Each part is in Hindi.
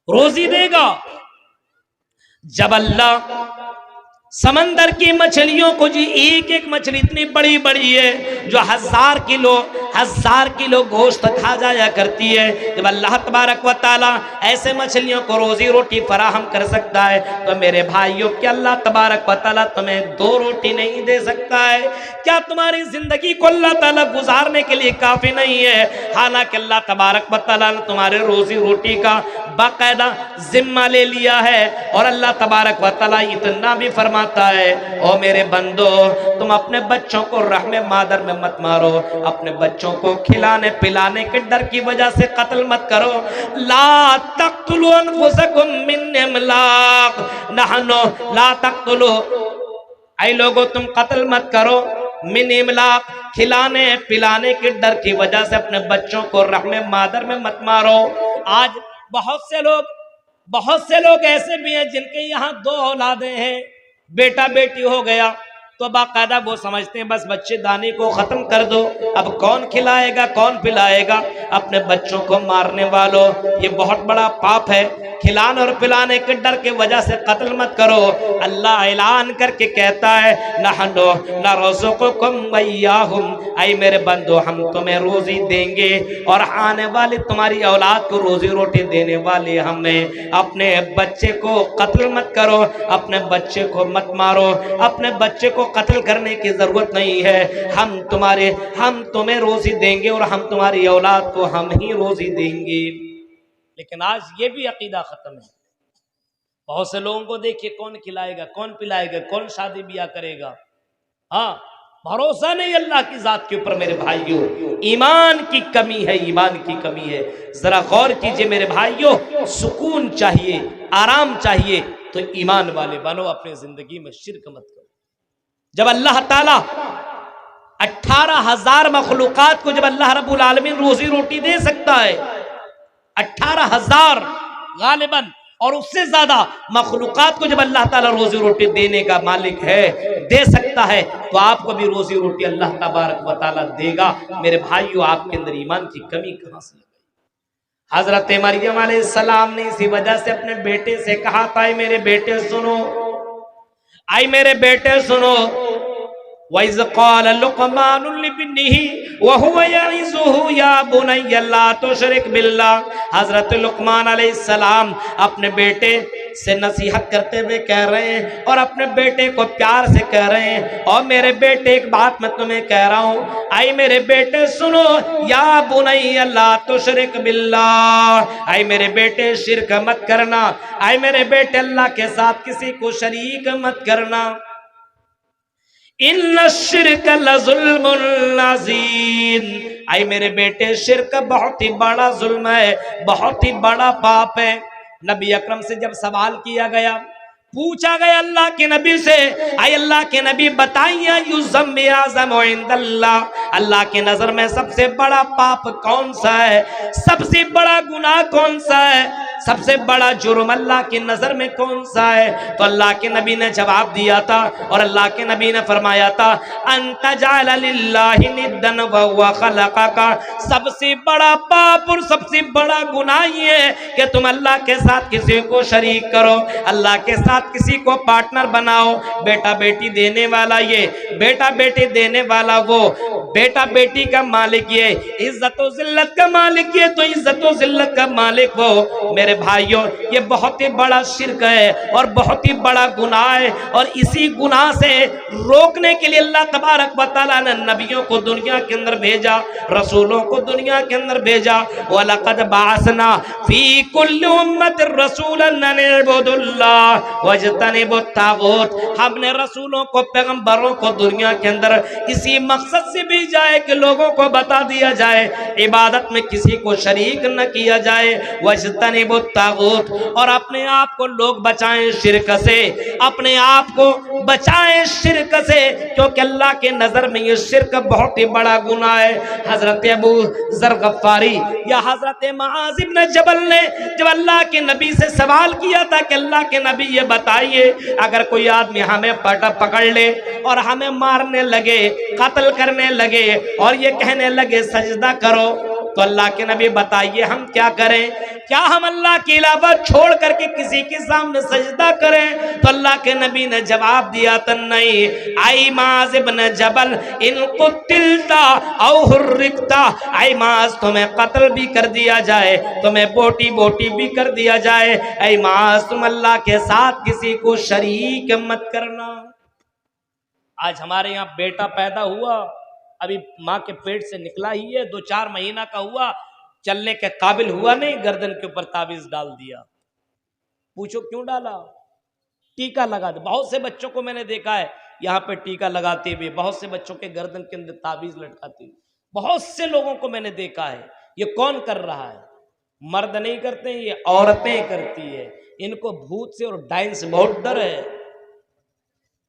रोजी देगा। जब अल्लाह समंदर की मछलियों को, जी एक एक मछली इतनी बड़ी बड़ी है जो हजार किलो गोश्त खा जाया करती है, जब अल्लाह तबारक व ताला ऐसे मछलियों को रोजी रोटी फराहम कर सकता है, तो मेरे भाइयों क्या अल्लाह तबारक व ताला तुम्हें 2 रोटी नहीं दे सकता है? क्या तुम्हारी जिंदगी को अल्लाह ताला गुजारने के लिए काफी नहीं है? हालांकि अल्लाह तबारक व ताला ने तुम्हारे रोजी रोटी का बाकायदा जिम्मा ले लिया है। और अल्लाह तबारक व ताला इतना भी फरमाता है, ओ मेरे बंदो, तुम अपने बच्चों को रहमे मादर में मत मारो, अपने बच्चों को खिलाने पिलाने के डर की वजह से कत्ल मत करो। ला तक़्तुलू अनफुसकुम मिन इमलाक, नहनु ला तक़्तुलू, ऐ लोगों तुम कत्ल मत करो, मिन इमलाक, खिलाने पिलाने के डर की वजह से अपने बच्चों को रहमे मादर में मत मारो। आज बहुत से लोग ऐसे भी हैं जिनके यहाँ 2 औलादें हैं, बेटा बेटी हो गया तो बाकायदा वो समझते हैं बस बच्चेदानी को खत्म कर दो, अब कौन खिलाएगा कौन पिलाएगा। अपने बच्चों को मारने वालों, ये बहुत बड़ा पाप है। खिलाने और पिलाने के डर के वजह से कत्ल मत करो। अल्लाह ऐलान करके कहता है, नहनु नरज़ुकुकुम वइय्याहुम, ऐ मेरे बंदो हम तुम्हें रोजी देंगे और आने वाली तुम्हारी औलाद को रोजी रोटी देने वाले हमें। अपने बच्चे को कत्ल मत करो, अपने बच्चे को मत मारो, अपने बच्चे को कत्ल करने की जरूरत नहीं है। हम तुम्हें रोजी देंगे और हम तुम्हारी औलाद को हम ही रोजी देंगे। लेकिन आज ये भी अकीदा खत्म है। बहुत से लोगों को देखिए, कौन खिलाएगा कौन पिलाएगा, कौन शादी ब्याह करेगा। हाँ, भरोसा नहीं अल्लाह की जात के ऊपर। मेरे भाइयों, ईमान की कमी है, ईमान की कमी है। जरा गौर कीजिए मेरे भाइयों, सुकून चाहिए, आराम चाहिए तो ईमान वाले बनो, अपने जिंदगी में शिर्क मत करो। जब अल्लाह ताला 18,000 मखलूकात को जब अल्लाह रब्बुल आलमीन रोजी रोटी दे सकता है, 18,000 गालिबन, और उससे ज्यादा मखलूकात को जब अल्लाह ताला रोजी रोटी देने का मालिक है, दे सकता है, तो आपको भी रोजी रोटी अल्लाह तबारक व ताला देगा। मेरे भाइयों, आपके अंदर ईमान की कमी कहां से लगी? हजरत मरियम अलैहिस्सलाम ने इसी वजह से अपने बेटे से कहा था, मेरे बेटे सुनो, आई मेरे बेटे सुनो, वइज़ क़ाल लुक़मान लिब्निही व हुवा यइज़ुहु या बुनय्या ला तुशरिक बिल्लाह। हजरत लुक़मान अलैहिस्सलाम अपने बेटे से नसीहत करते हुए कह रहे हैं और अपने बेटे को प्यार से कह रहे हैं, और मेरे बेटे एक बात मैं तुम्हें कह रहा हूँ, आई मेरे बेटे सुनो, या बुनय्या ला तुशरिक बिल्लाह, आई मेरे बेटे शिर्क मत करना, आई मेरे बेटे अल्लाह के साथ किसी को शरीक मत करना। इन्ना शिर्क लज़ुल्मुन अज़ीम, आई मेरे बेटे शिर्क बहुत ही बड़ा जुल्म है, बहुत ही बड़ा पाप है। नबी अकरम से जब सवाल किया गया, पूछा गया अल्लाह के नबी से, आई अल्लाह के नबी बताइए, युज़्ज़म्बि आज़म इंदल्लाह, अल्लाह के नजर में सबसे बड़ा पाप कौन सा है, सबसे बड़ा गुनाह कौन सा है, सबसे बड़ा जुर्म अल्लाह की नजर में कौन सा है? तो अल्लाह के नबी ने जवाब दिया था, और अल्लाह के नबी ने फरमाया था, अंता जाला लिल्लाहि निद्दन व हुवा खलक़का, सबसे बड़ा पाप और सबसे बड़ा गुनाह ये है कि तुम अल्लाह के साथ किसी को शरीक करो, अल्लाह के साथ किसी को पार्टनर बनाओ। बेटा बेटी देने वाला ये, बेटा बेटी देने वाला वो, बेटा बेटी का मालिक ये, इज्जत और जिल्लत का मालिक ये, तो इज्जत और जिल्लत का मालिक वो। मेरे भाइयों, ये बहुत ही बड़ा शिर्क है और बहुत ही बड़ा गुनाह है, और इसी गुनाह से रोकने के लिए अल्लाह तबारक व तआला ने नबियों को दुनिया के अंदर भेजा, रसूलों को दुनिया के अंदर भेजा। वलक़द बअसना फी कुल्लि उम्मतिन रसूलन अन इअ्बुदुल्लाह वज्तनिबुत तागूत, हमने रसूलों को, पैगंबरों को दुनिया के अंदर इसी मकसद से भेजा है कि लोगों को बता दिया जाए इबादत में किसी को शरीक न किया जाए, वज्तनिबुत तागूत, और अपने आप को लोग बचाएं शिर्क से, अपने आप को बचाएं शिर्क से, क्योंकि अल्लाह के नजर में ये शिर्क बहुत ही बड़ा गुनाह है। हजरत अबू ज़र गफ्फारी या हजरत मुआज़ इब्न जबल ने जब अल्लाह के नबी से सवाल किया था कि अल्लाह के नबी ये बताइए, अगर कोई आदमी हमें पकड़ ले और हमें मारने लगे, कत्ल करने लगे और ये कहने लगे सजदा करो, तो अल्लाह के नबी बताइए हम क्या करें? क्या हम अल्लाह के अलावा छोड़ करके किसी के सामने सजदा करें? तो अल्लाह के नबी ने जवाब दिया तो नहीं। आई माज इब्न जबल इन कुतिलता औ हुर्रिकता, आई माज तुम्हें कत्ल भी कर दिया जाए, तुम्हें बोटी बोटी भी कर दिया जाए, आई माज तुम अल्लाह के साथ किसी को शरीक मत करना। आज हमारे यहाँ बेटा पैदा हुआ, अभी माँ के पेट से निकला ही है, 2-4 महीना का हुआ, चलने के काबिल हुआ नहीं, गर्दन के ऊपर ताबीज डाल दिया। पूछो क्यों डाला? टीका लगा दे। बहुत से बच्चों को मैंने देखा है यहाँ पे टीका लगाते हुए, बहुत से बच्चों के गर्दन के अंदर ताबीज लटकाते हुए, बहुत से लोगों को मैंने देखा है। ये कौन कर रहा है? मर्द नहीं करते, ये औरतें करती है। इनको भूत से और डाइन से बहुत डर है।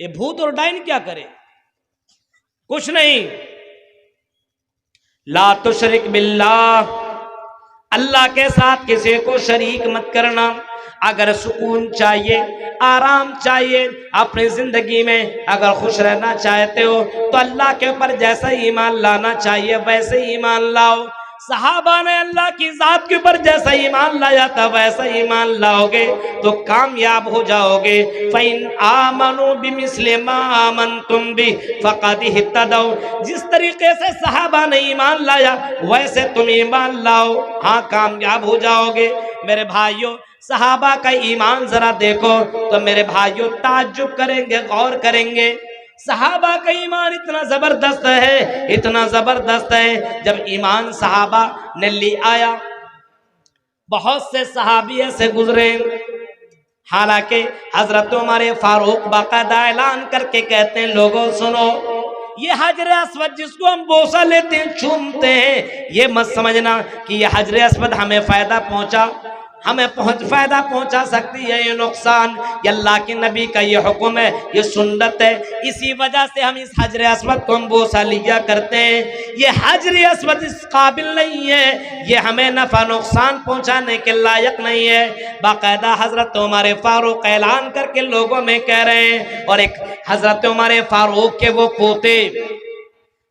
ये भूत और डाइन क्या करे? कुछ नहीं। ला तुशरिक बिल्लाह, अल्लाह के साथ किसी को शरीक मत करना। अगर सुकून चाहिए, आराम चाहिए अपनी जिंदगी में, अगर खुश रहना चाहते हो तो अल्लाह के ऊपर जैसा ईमान लाना चाहिए वैसे ईमान लाओ। सहाबा ने अल्लाह की जात के ऊपर जैसा ईमान लाया था वैसा ईमान लाओगे तो कामयाब हो जाओगे। फ़इन आमनु बिमिस्लि मा आमनतुम बि फ़क़द इह्तदौ, जिस तरीके से सहाबा ने ईमान लाया वैसे तुम ईमान लाओ, हाँ कामयाब हो जाओगे। मेरे भाइयों, सहाबा का ईमान जरा देखो तो मेरे भाइयों ताज्जुब करेंगे, गौर करेंगे। सहाबा का ईमान इतना जबरदस्त है, इतना जबरदस्त है। जब ईमान सहाबा ने ले आया, बहुत से सहाबी ऐसे गुजरे, हालांकि हजरत उमर फारूक बाकायदा ऐलान करके कहते हैं लोगों सुनो, ये हजर अस्वद जिसको हम बोसा लेते हैं, चूमते हैं, ये मत समझना कि ये हजर अस्वद हमें फायदा पहुंचा, हमें फायदा पहुंचा सकती है, ये नुकसान। ये अल्लाह के नबी का ये हुक्म है, ये सुन्नत है, इसी वजह से हम इस हजर अस्वद को हम बोसा लिया करते हैं। ये हजर अस्वद इस काबिल नहीं है, ये हमें नफा नुकसान पहुंचाने के लायक नहीं है। बाकायदा हजरत उमर फारूक ऐलान करके लोगों में कह रहे हैं। और एक हजरत उमर फारूक के वो पोते,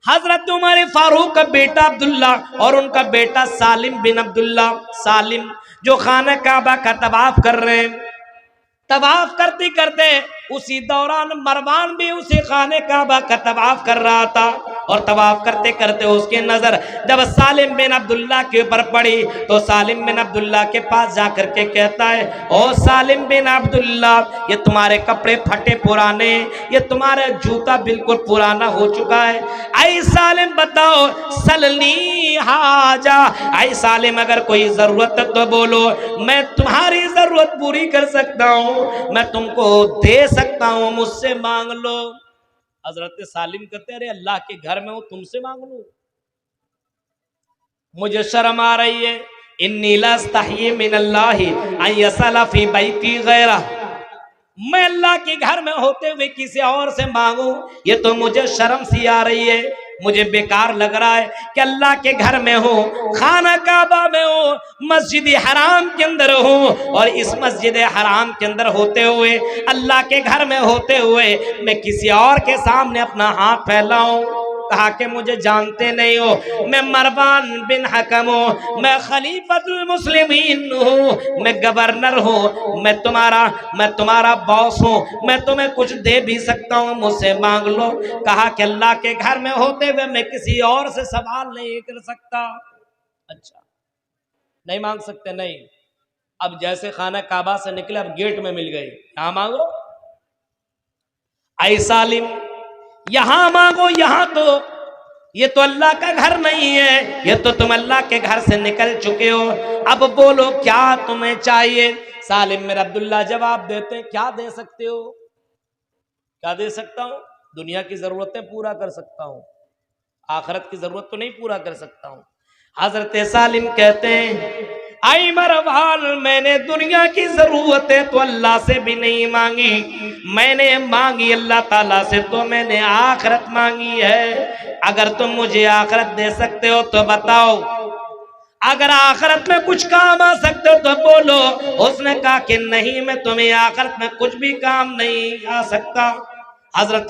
हजरत उमर फारूक का बेटा अब्दुल्ला और उनका बेटा सालिम बिन अब्दुल्ला, सालिम जो खाना काबा का तवाफ कर रहे हैं, तवाफ करते करते उसी दौरान मरवान भी उसी खाने काबा का तवाफ कर रहा था। और तवाफ करते करते उसकी नजर जब सालिम बिन अब्दुल्ला के ऊपर पड़ी तो सालिम बिन अब्दुल्ला के पास जाकर के कहता है, ओ सालिम बिन अब्दुल्ला, ये तुम्हारे कपड़े फटे पुराने, ये तुम्हारा जूता बिल्कुल पुराना हो चुका है। आई सालिम बताओ, सलनी हाजा, आई सालिम अगर कोई जरूरत है तो बोलो, मैं तुम्हारी जरूरत पूरी कर सकता हूँ, मैं तुमको दे सकता हूँ, मुझसे मांग लो। हजरत सालिम कहते अरे अल्लाह के घर में हूं, तुमसे मांग लूं? मुझे शर्म आ रही है। इन्नी लस्तही मिनल्लाहि अन यसला फी बैती गैरा, मैं अल्लाह के घर में होते हुए किसी और से मांगू, ये तो मुझे शर्म सी आ रही है, मुझे बेकार लग रहा है कि अल्लाह के घर में हो, खाना काबा में हो, मस्जिद हराम के अंदर हो, और इस मस्जिद हराम के अंदर होते हुए, अल्लाह के घर में होते हुए मैं किसी और के सामने अपना हाथ फैलाऊं। कहा कि मुझे जानते नहीं हो, मैं मरवान बिन हकम हूँ, मैं खलीफतुल मुस्लिमीन हूँ, मैं गवर्नर हूँ, मैं तुम्हारा बॉस हूँ, मैं तुम्हें कुछ दे भी सकता हूँ, मुझसे मांग लो। कहा कि अल्लाह के घर में होते हुए मैं किसी और से सवाल नहीं कर सकता। अच्छा, नहीं मांग सकते? नहीं। अब जैसे खाना काबा से निकले, अब गेट में मिल गई, यहाँ मांगो। आई सालिम, यहां मांगो, यहां तो ये तो अल्लाह का घर नहीं है, ये तो तुम अल्लाह के घर से निकल चुके हो, अब बोलो क्या तुम्हें चाहिए। सालिम मेरा अब्दुल्ला जवाब देते, क्या दे सकते हो? क्या दे सकता हूं? दुनिया की जरूरतें पूरा कर सकता हूं, आखिरत की जरूरत तो नहीं पूरा कर सकता हूं। हजरत सालिम कहते हैं, आई मरवान, मैंने दुनिया की जरूरतें तो अल्लाह से भी नहीं मांगी, मैंने मांगी अल्लाह ताला से तो मैंने आखिरत मांगी है। अगर तुम मुझे आखिरत दे सकते हो तो बताओ, अगर आखिरत में कुछ काम आ सकते हो तो बोलो। उसने कहा कि नहीं, मैं तुम्हें आखिरत में कुछ भी काम नहीं आ सकता। हजरत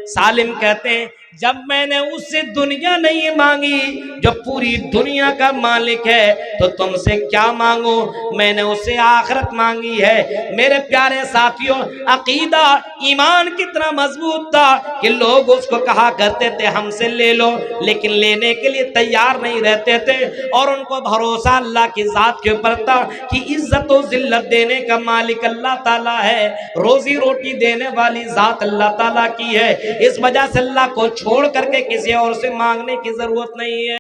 सालिम कहते हैं, जब मैंने उससे दुनिया नहीं मांगी जो पूरी दुनिया का मालिक है, तो तुमसे क्या मांगू, मैंने उससे आखिरत मांगी है। मेरे प्यारे साथियों, अकीदा ईमान कितना मजबूत था कि लोग उसको कहा करते थे हमसे ले लो, लेकिन लेने के लिए तैयार नहीं रहते थे। और उनको भरोसा अल्लाह की जात के ऊपर था कि इज्जत और जिल्लत देने का मालिक अल्लाह ताला है, रोजी रोटी देने वाली जात अल्लाह ताला की है। इस वजह से अल्लाह को छोड़ करके किसी और से मांगने की जरूरत नहीं है।